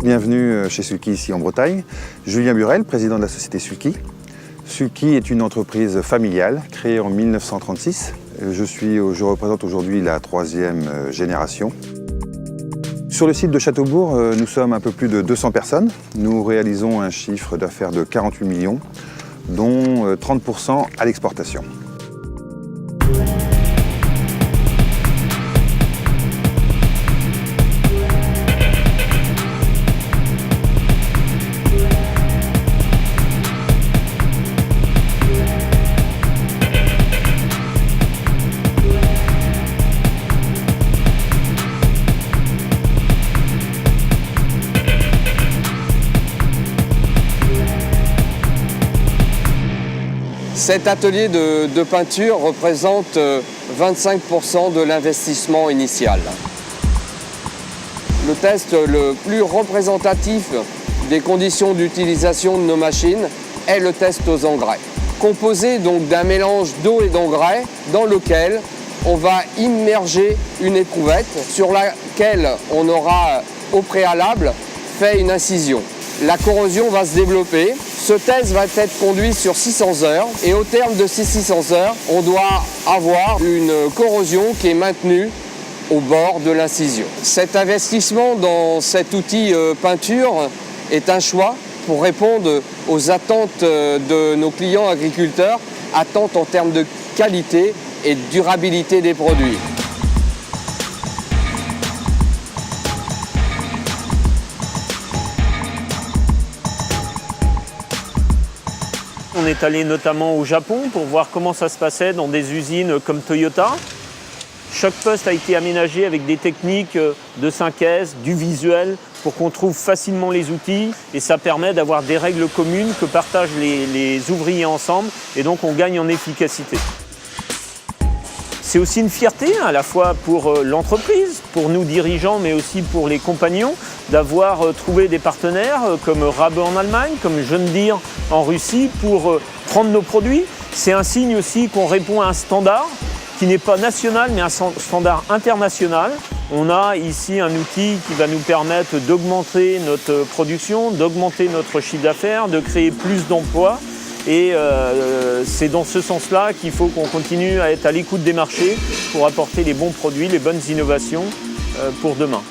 Bienvenue chez Sulky ici en Bretagne. Julien Burel, président de la société Sulky. Sulky est une entreprise familiale créée en 1936. Je représente aujourd'hui la 3e génération. Sur le site de Châteaubourg, nous sommes un peu plus de 200 personnes. Nous réalisons un chiffre d'affaires de 48 millions, dont 30% à l'exportation. Cet atelier de peinture représente 25% de l'investissement initial. Le test le plus représentatif des conditions d'utilisation de nos machines est le test aux engrais. Composé donc d'un mélange d'eau et d'engrais dans lequel on va immerger une éprouvette sur laquelle on aura au préalable fait une incision. La corrosion va se développer. Ce test va être conduit sur 600 heures et au terme de ces 600 heures, on doit avoir une corrosion qui est maintenue au bord de l'incision. Cet investissement dans cet outil peinture est un choix pour répondre aux attentes de nos clients agriculteurs, attentes en termes de qualité et de durabilité des produits. On est allé notamment au Japon pour voir comment ça se passait dans des usines comme Toyota. Chaque poste a été aménagé avec des techniques de synthèse, du visuel, pour qu'on trouve facilement les outils. Et ça permet d'avoir des règles communes que partagent les ouvriers ensemble. Et donc on gagne en efficacité. C'est aussi une fierté à la fois pour l'entreprise, pour nous dirigeants, mais aussi pour les compagnons, d'avoir trouvé des partenaires comme Rabe en Allemagne, comme John Deere en Russie pour prendre nos produits. C'est un signe aussi qu'on répond à un standard qui n'est pas national, mais un standard international. On a ici un outil qui va nous permettre d'augmenter notre production, d'augmenter notre chiffre d'affaires, de créer plus d'emplois. Et c'est dans ce sens-là qu'il faut qu'on continue à être à l'écoute des marchés pour apporter les bons produits, les bonnes innovations pour demain.